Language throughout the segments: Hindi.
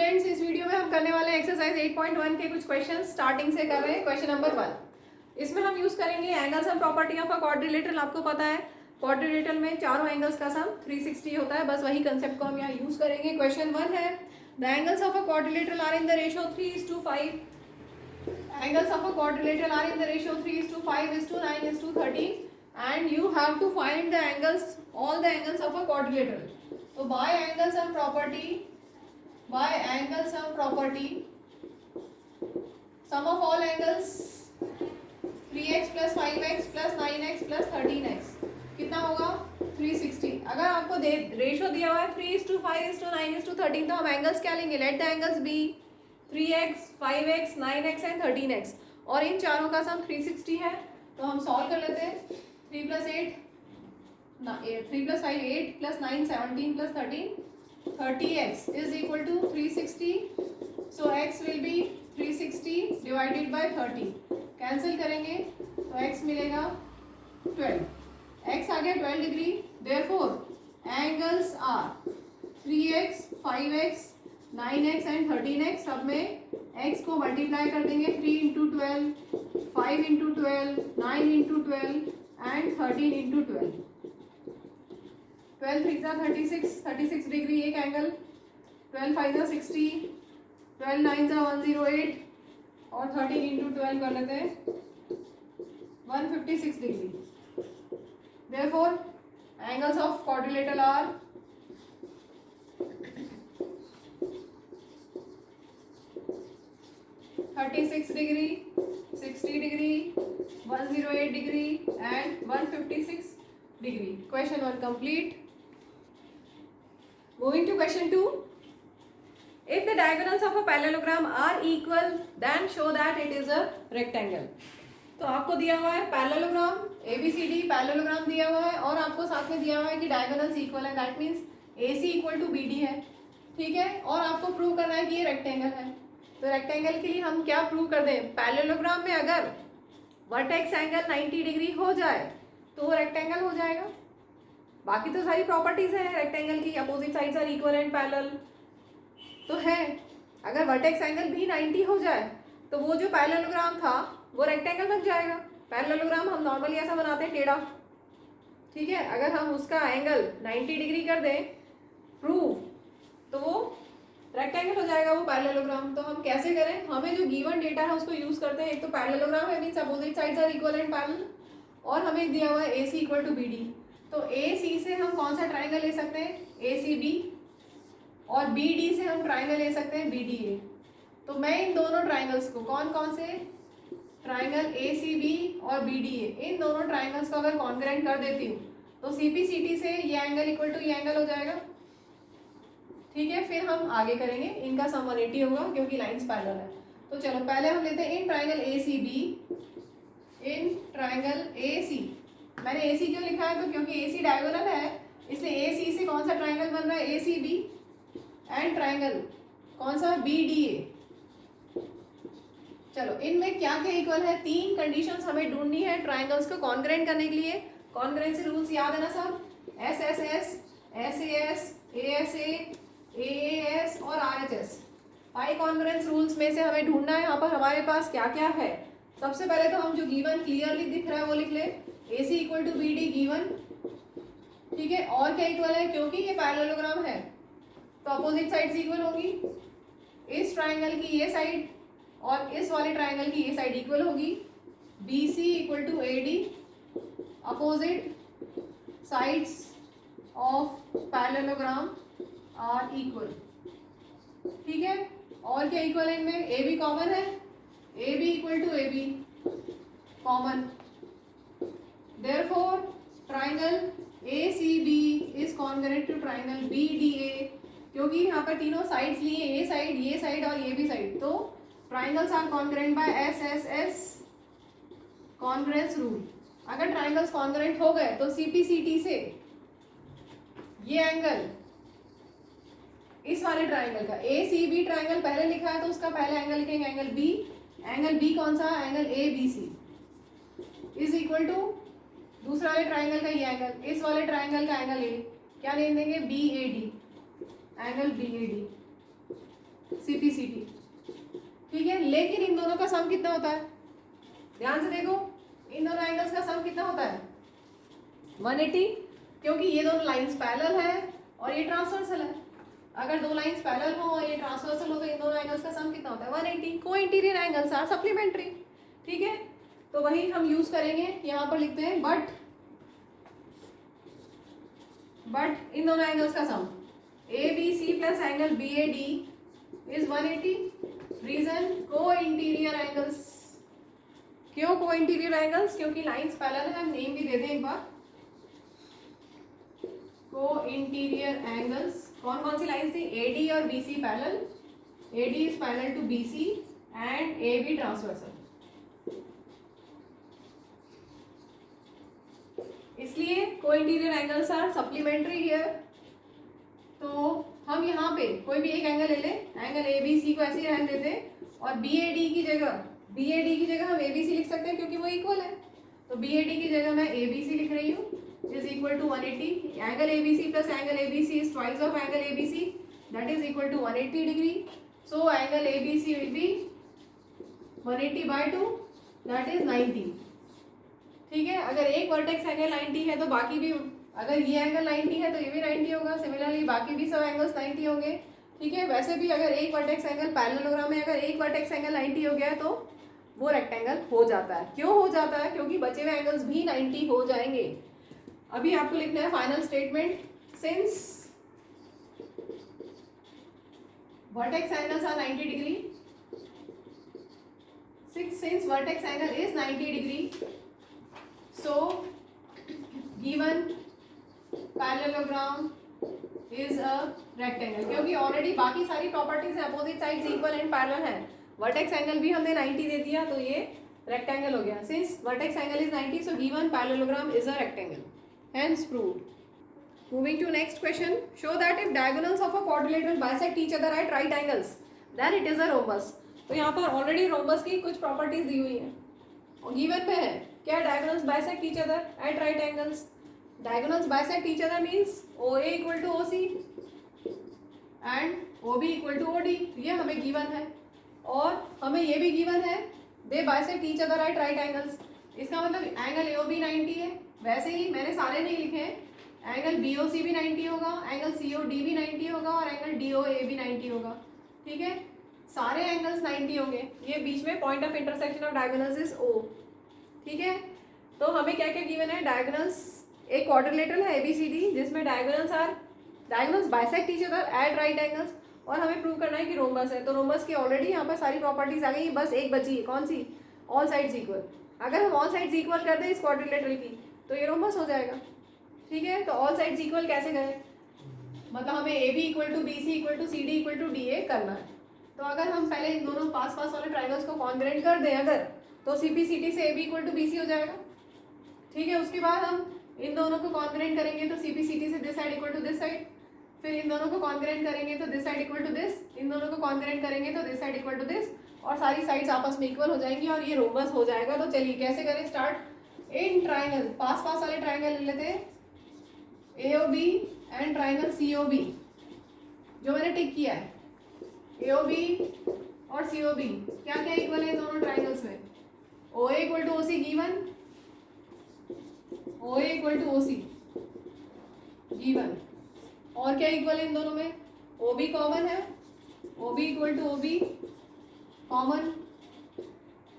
स्टूडेंट्स, इस वीडियो में हम करने वाले हैं एक्सरसाइज 8.1 के कुछ क्वेश्चन स्टार्टिंग से कर रहे हैं। क्वेश्चन नंबर 1, इसमें हम यूज करेंगे angle sum property of a quadrilateral. आपको पता है क्वाड्रिलेटरल में चारों एंगल्स का सम 360 होता है, बस वही कंसेप्ट को हम यहाँ यूज करेंगे। क्वेश्चन 1 है the angles of a quadrilateral are in the ratio 3:5। Angles of a quadrilateral are in the ratio 3:5:9:13 and you have to find the angles, all the angles of a quadrilateral. So by angle sum property, sum of all angles 3x plus 5x plus 9x plus 13x कितना होगा 360। अगर आपको रेशियो दिया हुआ है 3:5:9:13 तो हम एंगल्स क्या लेंगे? Let the angles be 3x 5x 9x and 13x, और इन चारों का सम 360 है। तो हम सॉल्व कर लेते हैं। 3 plus 5 8 plus 9 17 plus 13 30x is equal to 360. So x will be 360 divided by 30. Cancel करेंगे तो x मिलेगा 12। x आ गया 12 degree. Therefore angles are 3x 5x 9x and 13x। सब में x को मल्टीप्लाई कर देंगे 3 into 12 5 into 12 9 into 12 and 13 into 12। 12 3 36 degree एक एंगल, 12 5 60, 12 9 108 और 13 into 12 कर लेते हैं 156 degree. Therefore angles of quadrilateral are 36 degree 60 degree 108 degree and 156 degree. Question 1 complete. Moving to question 2, if the diagonals of a parallelogram are equal then show that it is a rectangle। तो आपको दिया हुआ है पैरेललोग्राम ABCD, पैरेललोग्राम दिया हुआ है और आपको साथ में दिया हुआ है कि डायगोनल्स इक्वल है, that means AC equal to BD है, ठीक है। और आपको प्रूव करना है कि ये रेक्टेंगल है। तो रेक्टेंगल के लिए हम क्या प्रूव कर दें? पैरेललोग्राम में अगर वर्टेक्स एंगल 90 डिग्री हो जाए तो वो रेक्टेंगल हो जाएगा। बाकी तो सारी प्रॉपर्टीज हैं रेक्टेंगल की, opposite sides are equal and parallel तो है। अगर वर्टेक्स एंगल भी 90 हो जाए तो वो जो पैरेललोग्राम था वो रेक्टेंगल बन जाएगा। पैरेललोग्राम हम नॉर्मली ऐसा बनाते हैं टेढ़ा, ठीक है। अगर हम उसका एंगल 90 डिग्री कर दें प्रूव तो वो रेक्टेंगल हो जाएगा वो पैरेललोग्राम। तो हम कैसे करें? हमें जो गिवन डेटा है उसको यूज करते हैं। एक तो पैरेललोग्राम है means opposite sides are equal and parallel, और हमें दिया हुआ है AC इक्वल टू BD। तो AC से हम कौन सा ट्राइंगल ले सकते हैं? ACB, और BD से हम ट्राइंगल ले सकते हैं BDA। तो मैं इन दोनों ट्राइंगल्स को, कौन कौन से ट्राइंगल ACB और BDA, इन दोनों ट्राइंगल्स को अगर कॉन्ग्रेंट कर देती हूँ तो CPCT से ये एंगल इक्वल टू ये एंगल हो जाएगा, ठीक है। फिर हम आगे करेंगे, इनका सम 180 होगा क्योंकि लाइंस पैरेलल है। तो चलो पहले हम लेते हैं in triangle ACB, in triangle AC। मैंने AC क्यों लिखा है? तो क्योंकि AC डायगोनल है, इसलिए AC से कौन सा ट्राइंगल बन रहा है? ACB एंड ट्राइंगल कौन सा? BDA। चलो इनमें क्या क्या इक्वल है? 3 कंडीशंस हमें ढूंढनी है ट्राइंगल्स को कॉन्ग्रेंट करने के लिए। कॉन्ग्रेंसी रूल्स याद है ना सब? SSS, SAS, ASA, AAS और RHS। 5 कॉन्ग्रेंस रूल्स में से हमें ढूंढना है यहाँ पर हमारे पास क्या क्या है। सबसे पहले तो हम जो गिवन क्लियरली दिख रहा है वो लिख ले, AC equal to BD given, ठीक है। और क्या इक्वल है? क्योंकि ये पैरेललोग्राम है तो अपोजिट साइड्स इक्वल होगी। इस ट्राइंगल की ये साइड और इस वाले ट्राइंगल की ये साइड इक्वल होगी। BC equal to AD, opposite sides of parallelogram are equal, ठीक है। और क्या इक्वल है इनमें? AB कॉमन है, AB equal to AB common. Therefore triangle ACB is congruent to triangle BDA, क्योंकि यहाँ पर तीनों साइड्स लिए, ये साइड और ये भी साइड, तो triangles are congruent by SSS congruence rule. अगर ट्राइंगल्स कॉन्ग्रेंट हो गए तो CPCT से ये एंगल इस वाले ट्राइंगल का, ACB ट्राइंगल पहले लिखा है तो उसका पहले एंगल लिखेंगे एंगल B। एंगल B कौन सा? Angle ABC is equal to दूसरा वाले ट्राइंगल का ये एंगल, इस वाले ट्राइंगल का एंगल A, क्या नेम देंगे? BAD, angle BAD। CPCT, ठीक है। लेकिन इन दोनों का सम कितना होता है, ध्यान से देखो, इन दोनों एंगल्स का सम कितना होता है 180, क्योंकि ये दोनों लाइंस पैरेलल है और ये ट्रांसवर्सल है। अगर दो लाइंस पैरेलल हो और ये ट्रांसवर्सल हो तो इन दोनों एंगल्स का सम कितना होता है 180। को इंटीरियर एंगल्स आर सप्लीमेंट्री, ठीक है। तो वही हम यूज करेंगे, यहाँ पर लिखते हैं बट इन दोनों एंगल्स का sum ABC plus angle BAD is 180। Reason को इंटीरियर एंगल्स। क्यों को इंटीरियर एंगल्स, क्योंकि लाइंस पैरेलल है। हम नेम भी दे दें एक बार, को इंटीरियर एंगल्स। कौन कौन सी लाइंस थी, AD और BC parallel, AD is parallel to BC and AB transversal. इसलिए को interior angles are supplementary here. तो हम यहाँ पे कोई भी एक एंगल ले लें, एंगल ABC को ऐसे ही रहने देते हैं और BAD की जगह हम ABC लिख सकते हैं क्योंकि वो इक्वल है। तो BAD की जगह मैं ABC लिख रही हूँ, is equal to 180। Angle ABC plus angle ABC is twice of angle ABC, that is equal to 180 degree. So angle ABC will be 180/2, that is 90, ठीक है। अगर एक वर्टेक्स एंगल 90 है तो बाकी भी, अगर ये एंगल 90 है तो ये भी 90 होगा, सिमिलरली बाकी भी सब एंगल्स 90 होंगे, ठीक है। वैसे भी अगर एक वर्टेक्स एंगल पैरेललोग्राम में अगर एक वर्टेक्स एंगल 90 हो गया है तो वो रेक्टेंगल हो जाता है। क्यों हो जाता है, क्योंकि बचे हुए एंगल्स भी 90 हो जाएंगे। अभी आपको लिखना है final statement, since vertex angles are 90 degree, since vertex angle is 90 degree, so given parallelogram is a rectangle। क्योंकि ऑलरेडी बाकी सारी प्रॉपर्टीज है, opposite sides equal and parallel है। वर्टेक्स एंगल भी हमने 90 दे दिया तो ये रेक्टेंगल हो गया। Since vertex angle is 90, so given parallelogram is a rectangle, hence proved। Moving to next question, show that if diagonals of a quadrilateral bisect each other at right angles then it is a rhombus। तो यहाँ पर ऑलरेडी रोम्बस की कुछ प्रॉपर्टीज दी हुई है और गिवन पे है क्या, diagonals bisect each other at right angles। diagonals bisect each other means OA equal to OC and OB equal to OD, ये हमें गिवन है। और हमें ये भी गिवन है they bisect each other at right angles। इसका मतलब एंगल AOB 90 है। वैसे ही मैंने सारे नहीं लिखे हैं, एंगल BOC भी 90 होगा, एंगल COD भी 90 होगा और एंगल DOA भी 90 होगा, ठीक है। सारे एंगल्स 90 होंगे। ये बीच में point of intersection of diagonals is O, ठीक है। तो हमें क्या क्या गिवन है, डायगोनल्स, एक क्वाड्रिलेटरल है ABCD जिसमें diagonals bisect each other at right angles, और हमें प्रूव करना है कि रोम्बस है। तो रोम्बस की ऑलरेडी यहाँ पर सारी प्रॉपर्टीज आ गई, बस एक बची है, कौन सी, ऑल साइड्स इक्वल। अगर हम ऑल साइड्स इक्वल कर दें इस क्वाड्रिलेटरल की तो ये रोम्बस हो जाएगा, ठीक है। तो ऑल साइड्स इक्वल कैसे करें, मतलब हमें AB equal to BC equal to CD equal to DA करना है। तो अगर हम पहले इन दोनों पास वाले ट्राइंगल्स को कॉन्ग्रुएंट कर दें अगर, तो CPCT से AB इक्वल टू BC हो जाएगा, ठीक है। उसके बाद हम इन दोनों को कॉन्ग्रुएंट करेंगे तो CPCT से this side equal to this side, फिर इन दोनों को कॉन्ग्रुएंट करेंगे तो this side equal to this, इन दोनों को कॉन्ग्रुएंट करेंगे तो this side equal to this, और सारी साइड्स आपस में इक्वल हो जाएंगी और ये रोम्बस हो जाएगा। तो चलिए कैसे करें, स्टार्ट। इन ट्राइंगल, पास वाले ट्राइंगल ले लेते हैं, AOB एंड ट्राइंगल COB जो मैंने टिक किया है। AOB और COB क्या क्या इक्वल है दोनों ट्राइंगल्स में, OA equal to OC given, OA equal to OC given, और क्या इक्वल है इन दोनों में, OB कॉमन है, OB equal to OB common,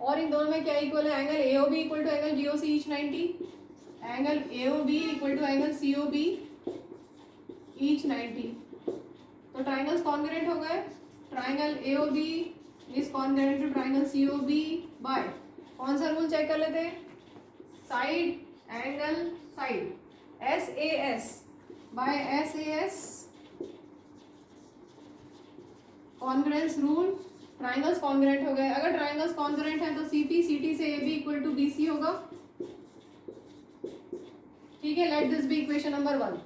और इन दोनों में क्या इक्वल है, angle AOB equal to angle BOC each 90, angle AOB equal to angle COB each 90। तो ट्राइंगल्स कॉन्ग्रुएंट हो गए। Triangle AOB is congruent to triangle COB by, कौन सा रूल चेक कर लेते हैं, side angle side, SAS by SAS congruence rule. Triangles congruent हो गए। अगर ट्राइंगल्स कॉन्ग्रुएंट हैं तो CPCT से AB इक्वल टू BC होगा, ठीक है। Let this be equation number 1।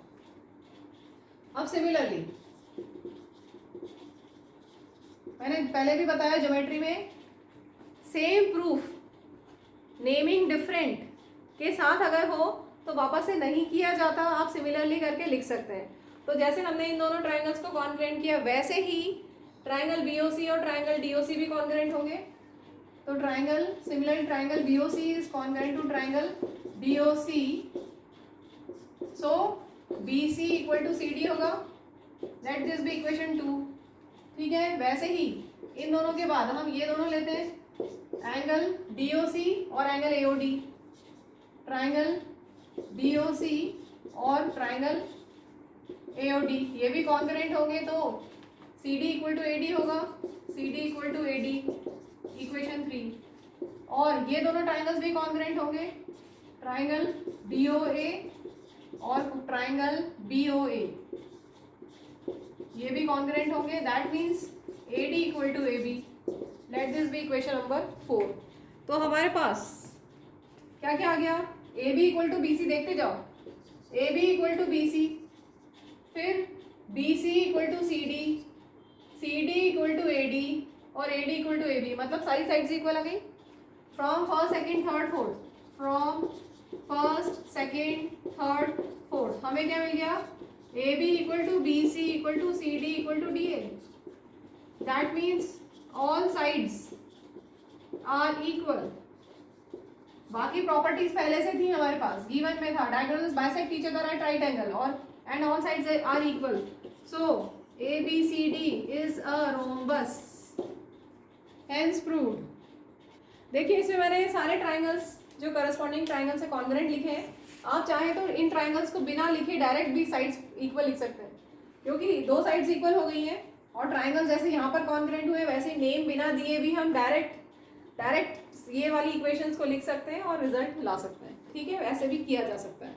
अब सिमिलरली मैंने पहले भी बताया ज्योमेट्री में सेम प्रूफ नेमिंग डिफरेंट के साथ अगर हो तो वापस से नहीं किया जाता, आप सिमिलरली करके लिख सकते हैं। तो जैसे हमने इन दोनों ट्राइंगल्स को कॉन्ग्रुएंट किया वैसे ही ट्राइंगल बीओसी और ट्राइंगल डीओसी भी कॉन्ग्रेंट होंगे। तो triangle similarly triangle BOC is congruent to triangle DOC, so BC equal to C D होगा। Let this be equation 2। ठीक है, वैसे ही इन दोनों के बाद हम ये दोनों लेते हैं, एंगल डीओसी और एंगल एओडी। ट्राइंगल डीओसी और ट्राइंगल एओडी ये भी कॉन्ग्रेंट होंगे, तो C D equal to A D होगा। C D equal to A D, equation 3। और ये दोनों ट्राइंगल्स भी कॉन्ग्रेंट होंगे, ट्राइंगल डी ओ ए और ट्राइंगल बी ओ ए, ये भी कॉन्ग्रेंट होंगे। That means A D equal to A B. Let this be equation number 4। तो हमारे पास क्या क्या आ गया, A B equal to B C, देखते जाओ, A B equal to B C, फिर B C equal to C D equal to A D और A D equal to A B. मतलब सारी साइड्स इक्वल आ गई from first second third fourth, from first second third fourth. हमें क्या मिल गया, A B equal to B C equal to C D equal to D A. That means all sides are equal. बाकी प्रॉपर्टीज पहले से थी हमारे पास, गिवन में था diagonals bisect each other at right angle और and all sides are equal. So A B C D is a rhombus, hence proved. देखिए इसमें मैंने सारे ट्राइंगल्स जो करस्पॉन्डिंग ट्राइंगल से कॉन्ग्रेंट लिखे हैं। आप चाहे तो इन ट्राइंगल्स को बिना लिखे डायरेक्ट भी साइड्स इक्वल लिख सकते हैं, क्योंकि दो साइड्स इक्वल हो गई हैं। और ट्राइंगल जैसे यहाँ पर कॉन्ग्रेंट हुए वैसे नेम बिना दिए भी हम डायरेक्ट ये वाली इक्वेशंस को लिख सकते हैं और रिजल्ट ला सकते हैं। ठीक है, वैसे भी किया जा सकता है।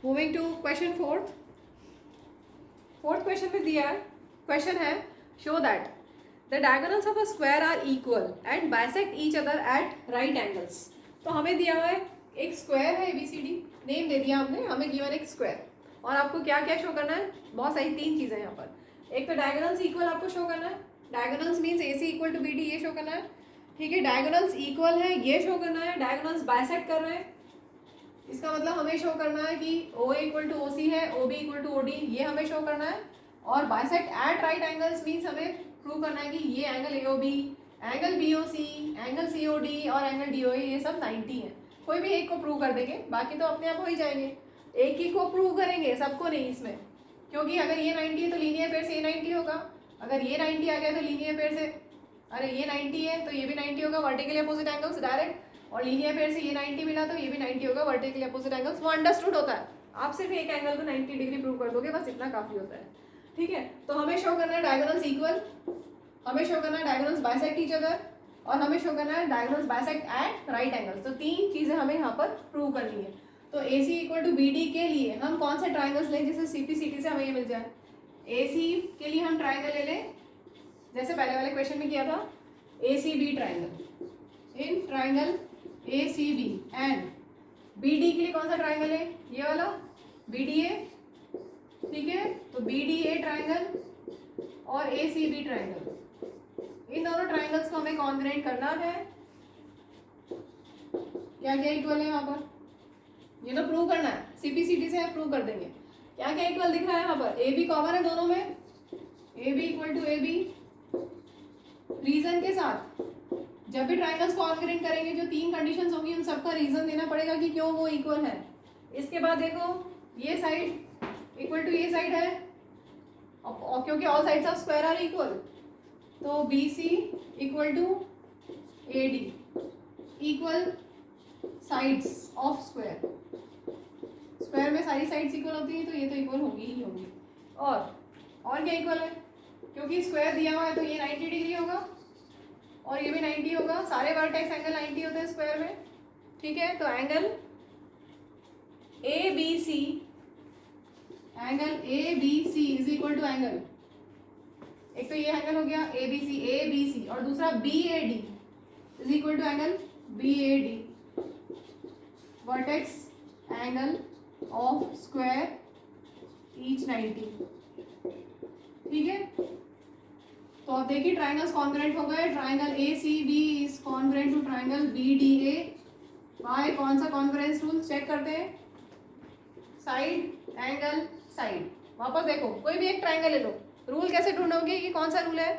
Moving to question fourth question में दिया है, क्वेश्चन है show that the diagonals of a square are equal and bisect each other at right angles. तो हमें दिया हुआ है एक स्क्वायर है ABCD, नेम दे दिया हमने, हमें गिवन एक स्क्वायर, और आपको क्या क्या शो करना है, बहुत सारी 3 चीज़ें यहाँ पर। एक तो डायगोनल्स इक्वल आपको शो करना है, diagonals means AC equal to BD, ये शो करना है। ठीक है, डायगोनल्स इक्वल है ये शो करना है, डायगोनल्स बाइसेक्ट कर रहे हैं, इसका मतलब हमें शो करना है कि OA इक्वल टू OC है, OB इक्वल टू OD, ये हमें शो करना है। और bisect at right angles means हमें प्रूव करना है कि ये angle AOB, angle BOC, angle COD और एंगल DOA ये सब 90 है। कोई भी एक को प्रूव कर देंगे, बाकी तो अपने आप हो ही जाएंगे। एक ही को प्रूव करेंगे, सबको नहीं इसमें, क्योंकि अगर ये 90 है तो लीनियर पेयर से ये 90 होगा, अगर ये 90 आ गया तो लीनियर पेयर से, अरे ये 90 है तो ये भी 90 होगा, वर्टिकली अपोजिट एंगल्स डायरेक्ट। और लीनियर पेयर से ये 90 मिला तो ये भी 90 होगा, वर्टिकली अपोजिट एंगल्स। वो अंडरस्टूड होता है, आप सिर्फ एक एंगल को 90 डिग्री प्रूव कर दोगे, बस इतना काफ़ी होता है। ठीक है, तो हमें शो करना है डायगोनल्स इक्वल, हमें शो करना है डायगोनल्स बाइसेक्ट ईच अदर, और हमें शो करना है diagonals bisect at right angles. तो 3 चीज़ें हमें यहाँ पर प्रूव करनी है। तो AC इक्वल टू BD के लिए हम कौन से ट्राइंगल्स लें जिससे CPCT से हमें ये मिल जाए। AC के लिए हम ट्राइंगल ले लें, जैसे पहले वाले क्वेश्चन में किया था, ACB triangle. In triangle ACB and BD के लिए कौन सा ट्राइंगल है, ये वाला BDA। ठीक है, तो BDA ट्राइंगल और ACB ट्राइंगल, इन दोनों ट्राइंगल्स को हमें कॉन्ग्रेंट करना है। क्या क्या इक्वल है यहाँ पर, ये तो प्रूव करना है, CPCT से आप प्रूव कर देंगे। क्या क्या इक्वल दिख रहा है यहाँ पर, AB कॉमन है दोनों में, AB equal to AB। Reason के साथ जब भी ट्राइंगल्स को कॉन्ग्रेंट करेंगे, जो 3 कंडीशंस होंगी उन सबका रीजन देना पड़ेगा कि क्यों वो इक्वल है। इसके बाद देखो ये साइड इक्वल टू ये साइड है, और क्योंकि all sides of square are equal, तो BC equal to AD equal sides of square. Square में सारी साइड्स इक्वल होती हैं, तो ये तो इक्वल होगी ही होगी। और क्या इक्वल है, क्योंकि स्क्वायर दिया हुआ है तो ये 90 डिग्री होगा और ये भी 90 होगा, सारे वर्टेक्स एंगल 90 होते हैं स्क्वायर में। ठीक है, तो angle ABC, angle ABC is equal to angle, एक तो ये एंगल हो गया ABC और दूसरा BAD is equal to angle BAD, vertex angle of square each 90। ठीक है, तो अब देखिए ट्राइंगल्स कॉन्ग्रेंट हो गए। Triangle ACB is congruent to triangle BDA by कौन सा कॉन्फ्रेंस रूल, चेक करते हैं, साइड एंगल साइड। वापस देखो, कोई भी एक ट्राइंगल ले लो, रूल कैसे ढूंढोगे कि कौन सा रूल है?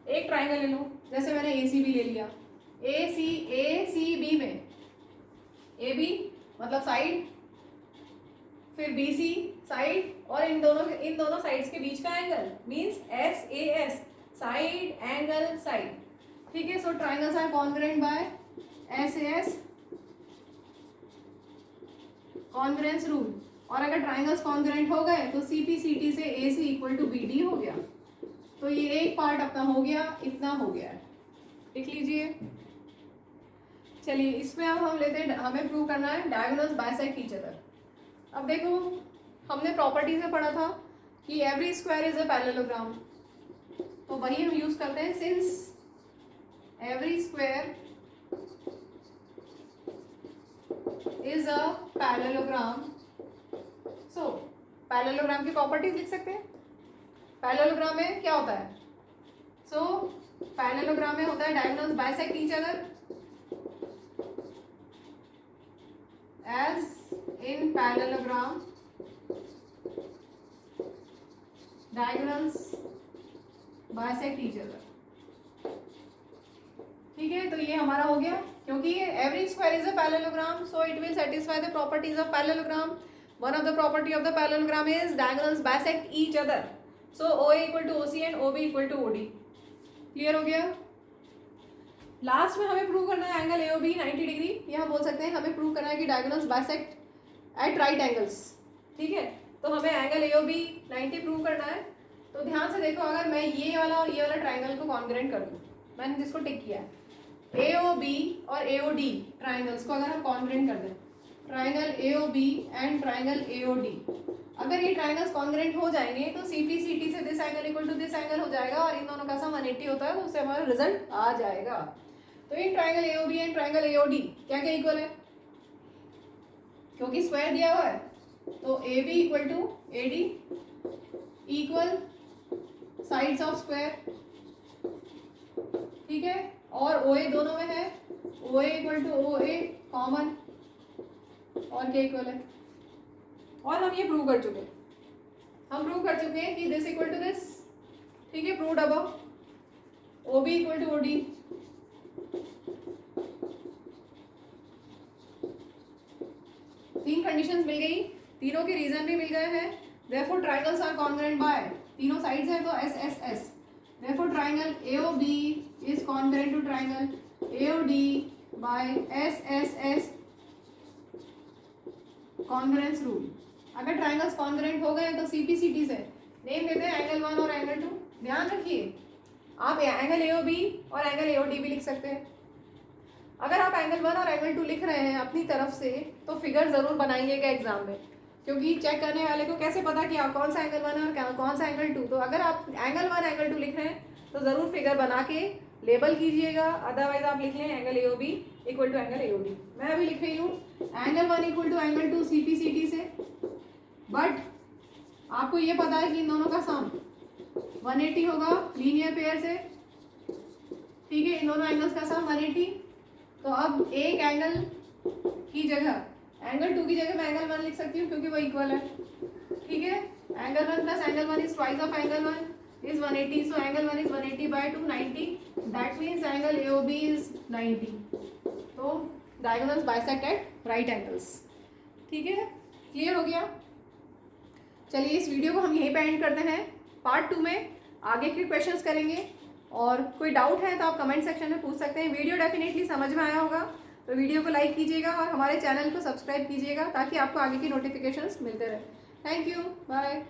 एक ट्राइंगल ले लो, जैसे मैंने ए सी बी ले लिया, ए सी बी में ए बी मतलब साइड, फिर बी सी साइड, और इन दोनों साइड्स के बीच का angle means S A S, side angle side. ठीक है, so triangles are congruent by S A S congruence rule. और अगर ट्राइंगल्स कॉन्ग्रुएंट हो गए तो सी पी सी टी से ए सी इक्वल टू बी डी हो गया। तो ये एक पार्ट अपना हो गया, इतना हो गया है, लिख लीजिए। चलिए इसमें अब हम लेते हैं, हमें प्रूव करना है डायगोनल्स बाइसेक्ट ईच अदर। अब देखो हमने प्रॉपर्टीज में पढ़ा था कि every square is a parallelogram, तो वही हम यूज करते हैं। Since every square is a parallelogram, so parallelogram की प्रॉपर्टीज लिख सकते हैं। पैरेललोग्राम में क्या होता है? सो पैरेललोग्राम में होता है diagonals bisect each other as in parallelogram diagonals bisect each other। ठीक है, तो ये हमारा हो गया, क्योंकि every square is a parallelogram so it will satisfy the properties of parallelogram। one of the property of the parallelogram is diagonals bisect each other, so OA equal to OC and OB equal to OD। Clear हो गया? लास्ट में हमें प्रूव करना है एंगल AOB 90 डिग्री, ये हम बोल सकते हैं हमें प्रूव करना है कि diagonals bisect at right angles. ठीक है, तो हमें एंगल AOB 90 प्रूव करना है। तो ध्यान से देखो, अगर मैं ये वाला और ये वाला ट्राइंगल को कॉन्ग्रुएंट कर दूँ, मैंने जिसको टिक किया है AOB और AOD ट्राइंगल्स को अगर हम कॉन्ग्रुएंट कर दें, triangle AOB and triangle AOD, अगर ये ट्राइंगल्स कॉन्ग्रुएंट हो जाएंगे तो CP CT से this angle equal to this angle हो जाएगा, और इन दोनों का सम 180 होता है, तो उससे हमारा रिजल्ट आ जाएगा। तो in triangle AOB and triangle AOD क्या क्या इक्वल है? क्योंकि स्क्वायर दिया हुआ है तो AB equal to AD equal sides of square. ठीक है, और OA दोनों में है, OA equal to OA common, और क्या इक्वल है? और हम ये प्रूव कर चुके हैं, कि दिस इक्वल टू दिस। ठीक है, proved above. OB equal to OD, तीन कंडीशंस मिल गई, तीनों के रीजन भी मिल गए हैं। Therefore triangles are congruent by, तीनों साइड्स हैं तो SSS। Therefore triangle AOB is congruent to triangle AOD by SSS congruence rule. अगर ट्राइंगल्स कॉन्ग्रुएंट हो गए तो CP CT से नेम देते हैं एंगल 1 और एंगल 2। ध्यान रखिए, आप एंगल AOB और एंगल AOD भी लिख सकते हैं। अगर आप एंगल 1 और एंगल 2 लिख रहे हैं अपनी तरफ से तो फिगर ज़रूर बनाइएगा एग्जाम में, क्योंकि चेक करने वाले को कैसे पता कि आप कौन सा एंगल 1 है और कौन सा एंगल 2। तो अगर आप एंगल 1 एंगल 2 लिख रहे हैं तो ज़रूर फिगर बना के लेबल कीजिएगा, अदरवाइज आप लिख लें angle AOB equal to angle AOD। मैं अभी लिख रही हूँ angle 1 equal to angle 2 CP CT से, बट आपको ये पता है कि इन दोनों का सम 180 होगा लीनियर पेयर से। ठीक है, इन दोनों एंगल्स का सम 180। तो अब एक एंगल की जगह एंगल 2 की जगह मैं एंगल 1 लिख सकती हूँ, क्योंकि वो इक्वल है। ठीक है, angle 1 plus angle 1 is twice of angle 1 is 180, so angle 1 is 180 by 2 90, that means angle AOB is 90। तो diagonals bisect at right angles. ठीक है, क्लियर हो गया? चलिए इस वीडियो को हम यहीं पे एंड करते हैं। पार्ट 2 में आगे के क्वेश्चंस करेंगे, और कोई डाउट है तो आप कमेंट सेक्शन में पूछ सकते हैं। वीडियो डेफिनेटली समझ में आया होगा तो वीडियो को लाइक कीजिएगा और हमारे चैनल को सब्सक्राइब कीजिएगा ताकि आपको आगे की नोटिफिकेशंस मिलते रहे। Thank you, bye.